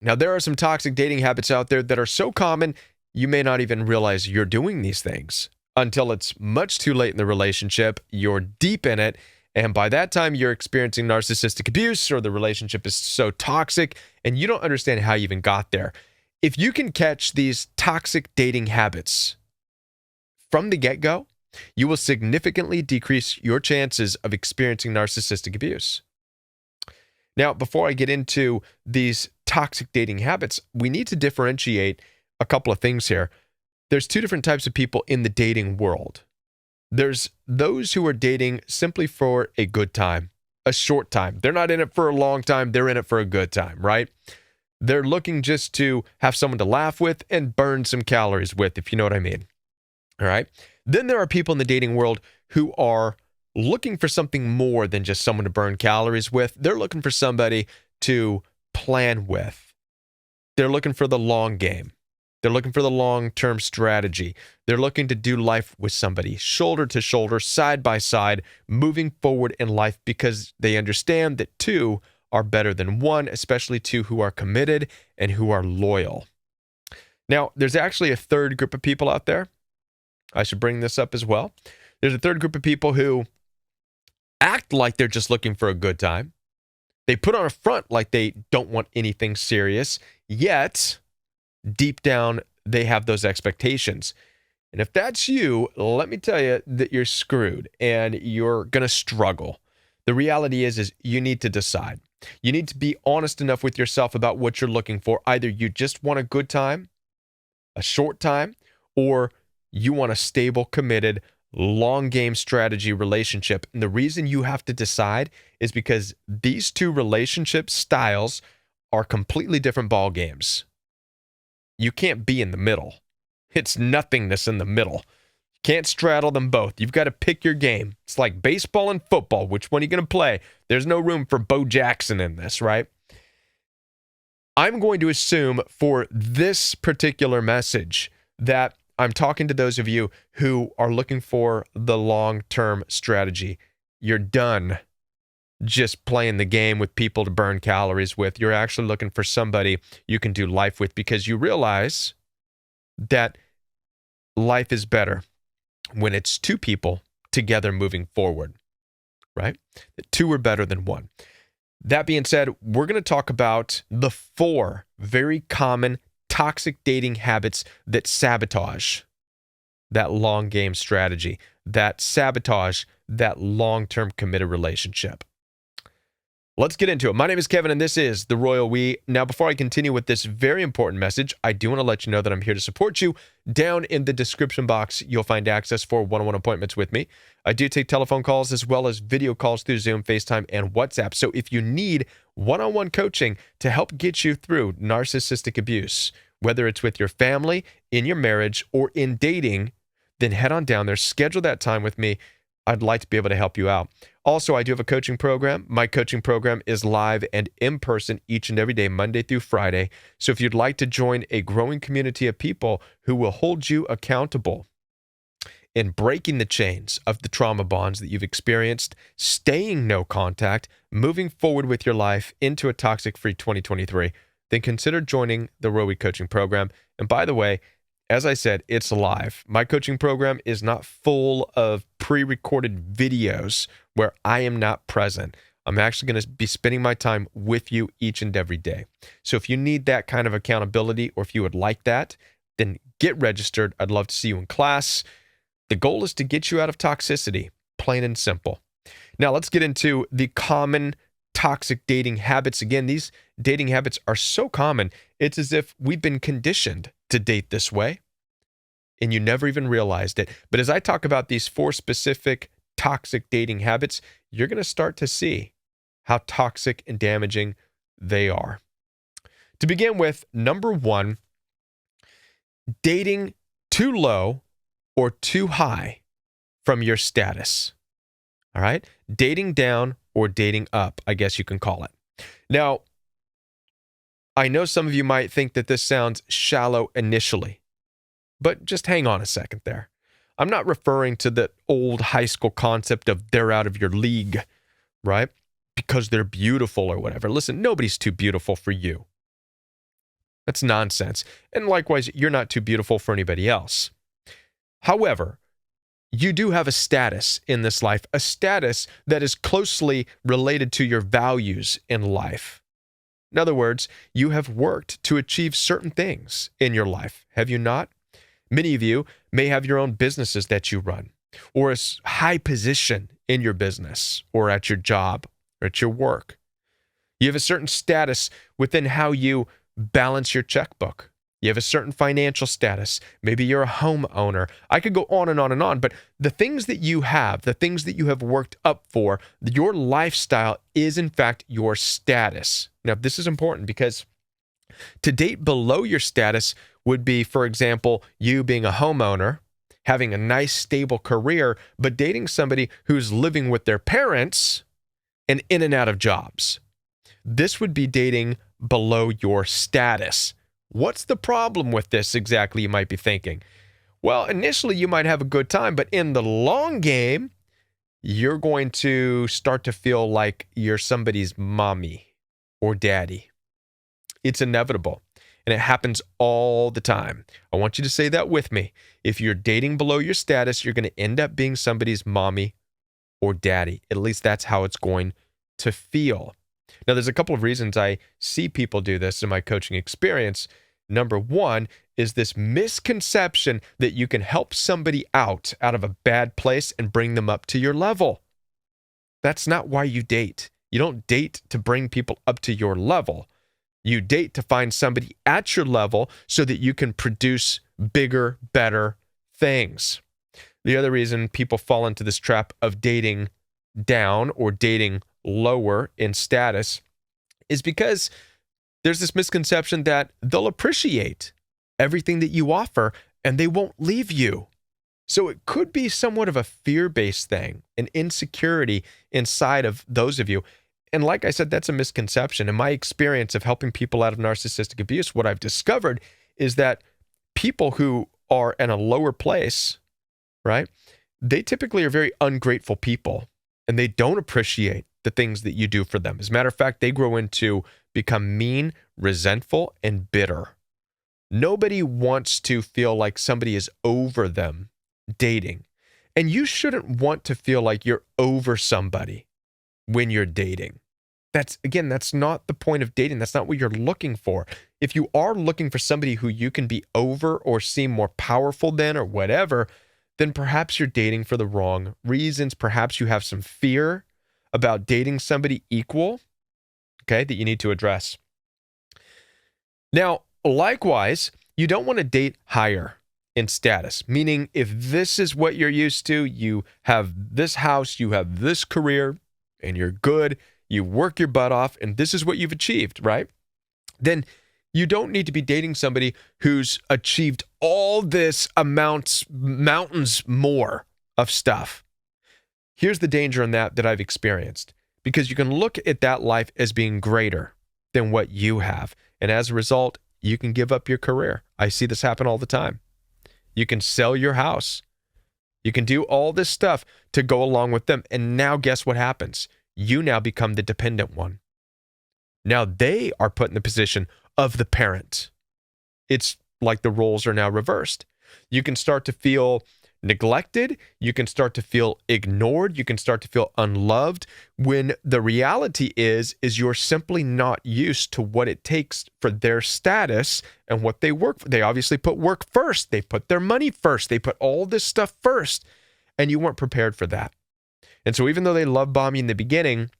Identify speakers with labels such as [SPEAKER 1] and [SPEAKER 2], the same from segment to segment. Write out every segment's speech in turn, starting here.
[SPEAKER 1] Now, there are some toxic dating habits out there that are so common, you may not even realize you're doing these things until it's much too late in the relationship. You're deep in it. And by that time, you're experiencing narcissistic abuse or the relationship is so toxic and you don't understand how you even got there. If you can catch these toxic dating habits from the get-go, you will significantly decrease your chances of experiencing narcissistic abuse. Now, before I get into these toxic dating habits, we need to differentiate a couple of things here. There's two different types of people in the dating world. There's those who are dating simply for a good time, a short time. They're not in it for a long time. They're in it for a good time, right? They're looking just to have someone to laugh with and burn some calories with, if you know what I mean. All right. Then there are people in the dating world who are looking for something more than just someone to burn calories with. They're looking for somebody to plan with. They're looking for the long game. They're looking for the long-term strategy. They're looking to do life with somebody, shoulder to shoulder, side by side, moving forward in life because they understand that two are better than one, especially two who are committed and who are loyal. Now, there's actually a third group of people out there. I should bring this up as well. There's a third group of people who act like they're just looking for a good time. They put on a front like they don't want anything serious, yet deep down, they have those expectations. And if that's you, let me tell you that you're screwed and you're going to struggle. The reality is you need to decide. You need to be honest enough with yourself about what you're looking for. Either you just want a good time, a short time, or you want a stable, committed, long game strategy relationship. And the reason you have to decide is because these two relationship styles are completely different ball games. You can't be in the middle. It's nothingness in the middle. You can't straddle them both. You've got to pick your game. It's like baseball and football. Which one are you going to play? There's no room for Bo Jackson in this, right? I'm going to assume for this particular message that I'm talking to those of you who are looking for the long-term strategy. You're done just playing the game with people to burn calories with. You're actually looking for somebody you can do life with because you realize that life is better when it's two people together moving forward, right? That two are better than one. That being said, we're going to talk about the 4 very common toxic dating habits that sabotage that long game strategy, that sabotage that long-term committed relationship. Let's get into it. My name is Kevin, and this is The Royal We. Now, before I continue with this very important message, I do want to let you know that I'm here to support you. Down in the description box, you'll find access for one-on-one appointments with me. I do take telephone calls as well as video calls through Zoom, FaceTime, and WhatsApp. So if you need one-on-one coaching to help get you through narcissistic abuse, whether it's with your family, in your marriage, or in dating, then head on down there, schedule that time with me. I'd like to be able to help you out. Also, I do have a coaching program. My coaching program is live and in person each and every day, Monday through Friday. So if you'd like to join a growing community of people who will hold you accountable in breaking the chains of the trauma bonds that you've experienced, staying no contact, moving forward with your life into a toxic-free 2023, then consider joining the Roe coaching program. And by the way, as I said, it's live. My coaching program is not full of pre-recorded videos where I am not present. I'm actually going to be spending my time with you each and every day. So if you need that kind of accountability, or if you would like that, then get registered. I'd love to see you in class. The goal is to get you out of toxicity, plain and simple. Now let's get into the common toxic dating habits. Again, these dating habits are so common, it's as if we've been conditioned to date this way, and you never even realized it. But as I talk about these 4 specific toxic dating habits, you're going to start to see how toxic and damaging they are. To begin with, number 1, dating too low or too high from your status. All right? Dating down or dating up, I guess you can call it. Now, I know some of you might think that this sounds shallow initially, but just hang on a second there. I'm not referring to the old high school concept of they're out of your league, right? Because they're beautiful or whatever. Listen, nobody's too beautiful for you. That's nonsense. And likewise, you're not too beautiful for anybody else. However, you do have a status in this life, a status that is closely related to your values in life. In other words, you have worked to achieve certain things in your life, have you not? Many of you may have your own businesses that you run, or a high position in your business, or at your job, or at your work. You have a certain status within how you balance your checkbook. You have a certain financial status. Maybe you're a homeowner. I could go on and on and on, but the things that you have, the things that you have worked up for, your lifestyle is in fact your status. Now, this is important because to date below your status would be, for example, you being a homeowner, having a nice, stable career, but dating somebody who's living with their parents and in and out of jobs. This would be dating below your status. What's the problem with this exactly, you might be thinking? Well, initially you might have a good time, but in the long game, you're going to start to feel like you're somebody's mommy or daddy. It's inevitable, and it happens all the time. I want you to say that with me. If you're dating below your status, you're going to end up being somebody's mommy or daddy. At least that's how it's going to feel. Now, there's a couple of reasons I see people do this in my coaching experience. Number one is this misconception that you can help somebody out of a bad place and bring them up to your level. That's not why you date. You don't date to bring people up to your level. You date to find somebody at your level so that you can produce bigger, better things. The other reason people fall into this trap of dating down or dating lower in status is because there's this misconception that they'll appreciate everything that you offer and they won't leave you. So it could be somewhat of a fear-based thing, an insecurity inside of those of you. And like I said, that's a misconception. In my experience of helping people out of narcissistic abuse, what I've discovered is that people who are in a lower place, right, they typically are very ungrateful people and they don't appreciate the things that you do for them. As a matter of fact, they grow into become mean, resentful, and bitter. Nobody wants to feel like somebody is over them dating. And you shouldn't want to feel like you're over somebody when you're dating. That's not the point of dating. That's not what you're looking for. If you are looking for somebody who you can be over or seem more powerful than or whatever, then perhaps you're dating for the wrong reasons. Perhaps you have some fear about dating somebody equal, okay, that you need to address. Now, likewise, you don't want to date higher in status, meaning if this is what you're used to, you have this house, you have this career, and you're good, you work your butt off, and this is what you've achieved, right? Then you don't need to be dating somebody who's achieved all this mountains more of stuff. Here's the danger in that I've experienced, because you can look at that life as being greater than what you have. And as a result, you can give up your career. I see this happen all the time. You can sell your house. You can do all this stuff to go along with them. And now guess what happens? You now become the dependent one. Now they are put in the position of the parent. It's like the roles are now reversed. You can start to feel neglected. You can start to feel ignored. You can start to feel unloved when the reality is you're simply not used to what it takes for their status and what they work for. They obviously put work first. They put their money first. They put all this stuff first, and you weren't prepared for that. And so even though they love bomb you in the beginning,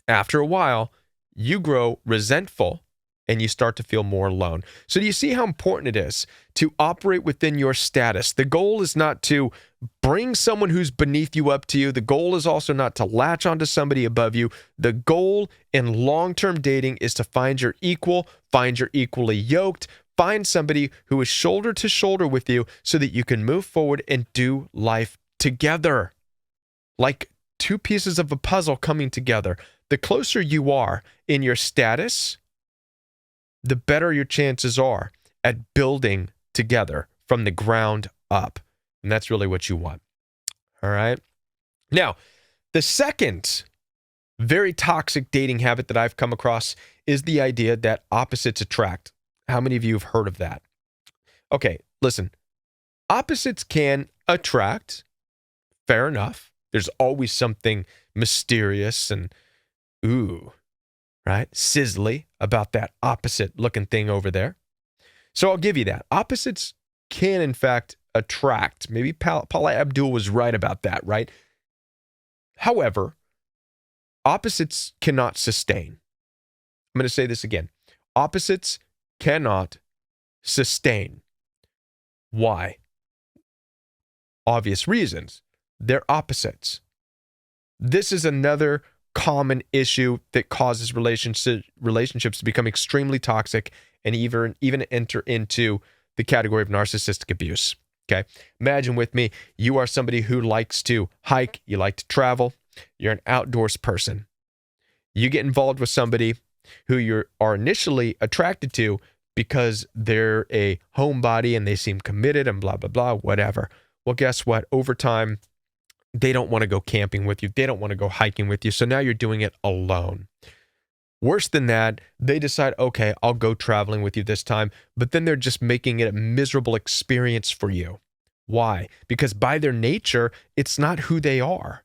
[SPEAKER 1] after a while, you grow resentful and you start to feel more alone. So do you see how important it is to operate within your status? The goal is not to bring someone who's beneath you up to you. The goal is also not to latch onto somebody above you. The goal in long-term dating is to find your equal, find your equally yoked, find somebody who is shoulder to shoulder with you so that you can move forward and do life together. Like two pieces of a puzzle coming together. The closer you are in your status, the better your chances are at building together from the ground up. And that's really what you want. All right. Now, the second very toxic dating habit that I've come across is the idea that opposites attract. How many of you have heard of that? Okay, listen. Opposites can attract. Fair enough. There's always something mysterious and ooh, right? Sizzly about that opposite looking thing over there. So I'll give you that. Opposites can, in fact, attract. Maybe Paula Abdul was right about that, right? However, opposites cannot sustain. I'm going to say this again. Opposites cannot sustain. Why? Obvious reasons. They're opposites. This is another common issue that causes relationships to become extremely toxic and even enter into the category of narcissistic abuse. Okay? Imagine with me, you are somebody who likes to hike, you like to travel, you're an outdoors person. You get involved with somebody who you are initially attracted to because they're a homebody and they seem committed and blah, blah, blah, whatever. Well, guess what? Over time, they don't want to go camping with you. They don't want to go hiking with you. So now you're doing it alone. Worse than that, they decide, okay, I'll go traveling with you this time, but then they're just making it a miserable experience for you. Why? Because by their nature, it's not who they are.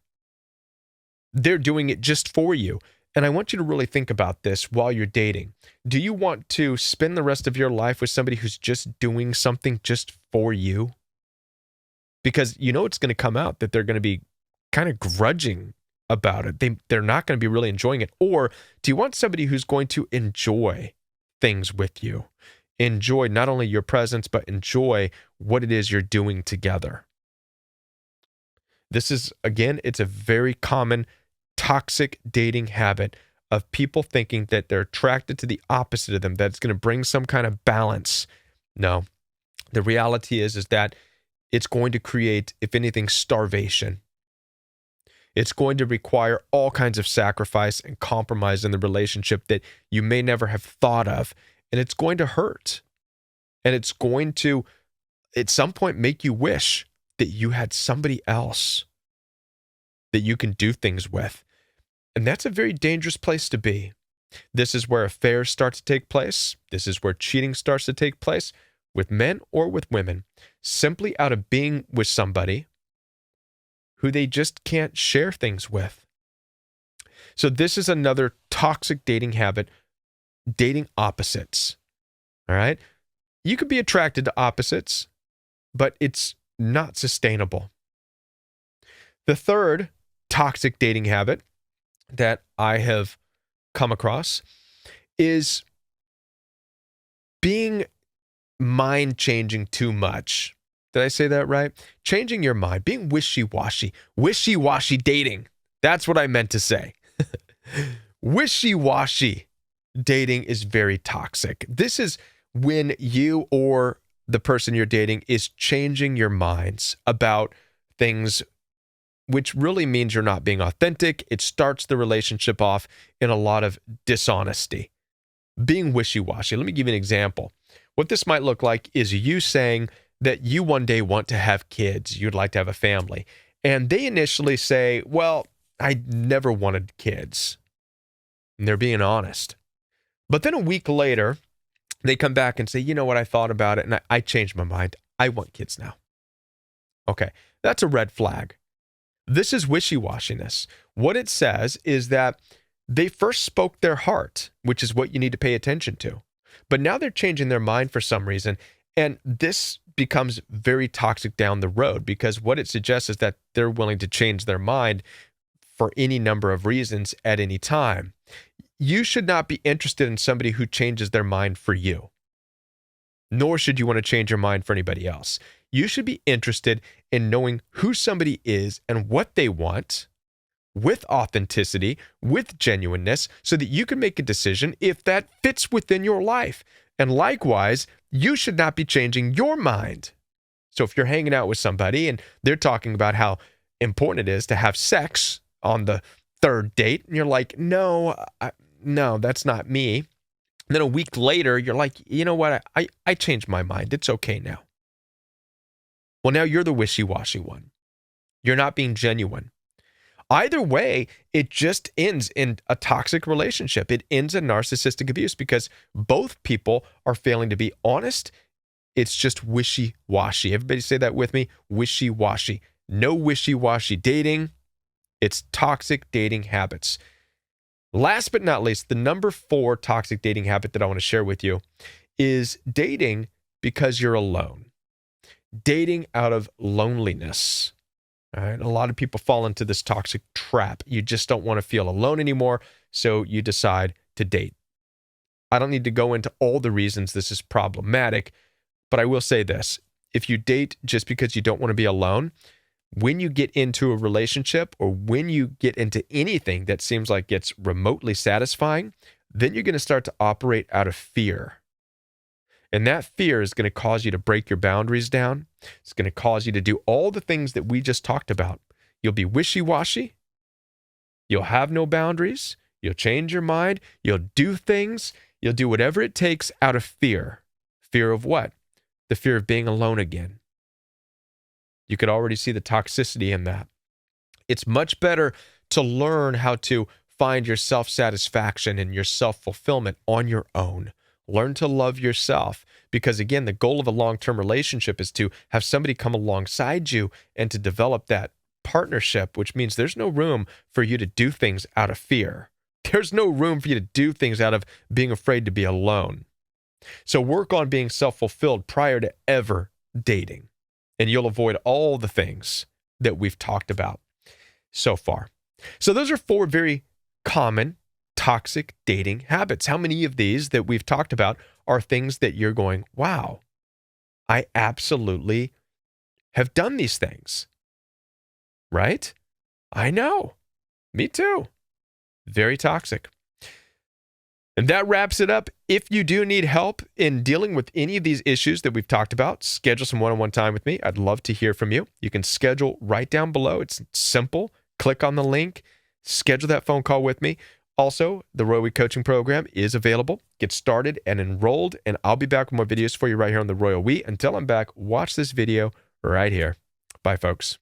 [SPEAKER 1] They're doing it just for you. And I want you to really think about this while you're dating. Do you want to spend the rest of your life with somebody who's just doing something just for you? Because you know it's going to come out that they're going to be kind of grudging about it. They're not going to be really enjoying it. Or do you want somebody who's going to enjoy things with you? Enjoy not only your presence, but enjoy what it is you're doing together. This is, again, it's a very common toxic dating habit of people thinking that they're attracted to the opposite of them, that it's going to bring some kind of balance. No, the reality is that it's going to create, if anything, starvation. It's going to require all kinds of sacrifice and compromise in the relationship that you may never have thought of. And it's going to hurt. And it's going to, at some point, make you wish that you had somebody else that you can do things with. And that's a very dangerous place to be. This is where affairs start to take place. This is where cheating starts to take place with men or with women, simply out of being with somebody who they just can't share things with. So this is another toxic dating habit, dating opposites. All right? You could be attracted to opposites, but it's not sustainable. The third toxic dating habit that I have come across is being mind-changing too much. Did I say that right? Changing your mind, being wishy-washy. Wishy-washy dating. That's what I meant to say. Wishy-washy dating is very toxic. This is when you or the person you're dating is changing your minds about things, which really means you're not being authentic. It starts the relationship off in a lot of dishonesty. Being wishy-washy. Let me give you an example. What this might look like is you saying that you one day want to have kids. You'd like to have a family. And they initially say, well, I never wanted kids. And they're being honest. But then a week later, they come back and say, you know what, I thought about it and I changed my mind. I want kids now. Okay, that's a red flag. This is wishy-washiness. What it says is that they first spoke their heart, which is what you need to pay attention to. But now they're changing their mind for some reason. And this becomes very toxic down the road because what it suggests is that they're willing to change their mind for any number of reasons at any time. You should not be interested in somebody who changes their mind for you, nor should you want to change your mind for anybody else. You should be interested in knowing who somebody is and what they want with authenticity, with genuineness, so that you can make a decision if that fits within your life. And likewise, you should not be changing your mind. So if you're hanging out with somebody and they're talking about how important it is to have sex on the third date, and you're like, no, that's not me. And then a week later, you're like, you know what? I changed my mind. It's okay now. Well, now you're the wishy-washy one. You're not being genuine. Either way, it just ends in a toxic relationship. It ends in narcissistic abuse because both people are failing to be honest. It's just wishy-washy. Everybody say that with me, wishy-washy. No wishy-washy dating. It's toxic dating habits. Last but not least, the number 4 toxic dating habit that I want to share with you is dating because you're alone. Dating out of loneliness. All right? A lot of people fall into this toxic trap. You just don't want to feel alone anymore, so you decide to date. I don't need to go into all the reasons this is problematic, but I will say this. If you date just because you don't want to be alone, when you get into a relationship or when you get into anything that seems like it's remotely satisfying, then you're going to start to operate out of fear. And that fear is going to cause you to break your boundaries down. It's going to cause you to do all the things that we just talked about. You'll be wishy-washy. You'll have no boundaries. You'll change your mind. You'll do things. You'll do whatever it takes out of fear. Fear of what? The fear of being alone again. You could already see the toxicity in that. It's much better to learn how to find your self-satisfaction and your self-fulfillment on your own. Learn to love yourself because, again, the goal of a long-term relationship is to have somebody come alongside you and to develop that partnership, which means there's no room for you to do things out of fear. There's no room for you to do things out of being afraid to be alone. So work on being self-fulfilled prior to ever dating, and you'll avoid all the things that we've talked about so far. So those are 4 very common toxic dating habits. How many of these that we've talked about are things that you're going, wow, I absolutely have done these things, right? I know. Me too. Very toxic. And that wraps it up. If you do need help in dealing with any of these issues that we've talked about, schedule some one-on-one time with me. I'd love to hear from you. You can schedule right down below. It's simple. Click on the link. Schedule that phone call with me. Also, the Royal We Coaching Program is available. Get started and enrolled, and I'll be back with more videos for you right here on the Royal We. Until I'm back, watch this video right here. Bye, folks.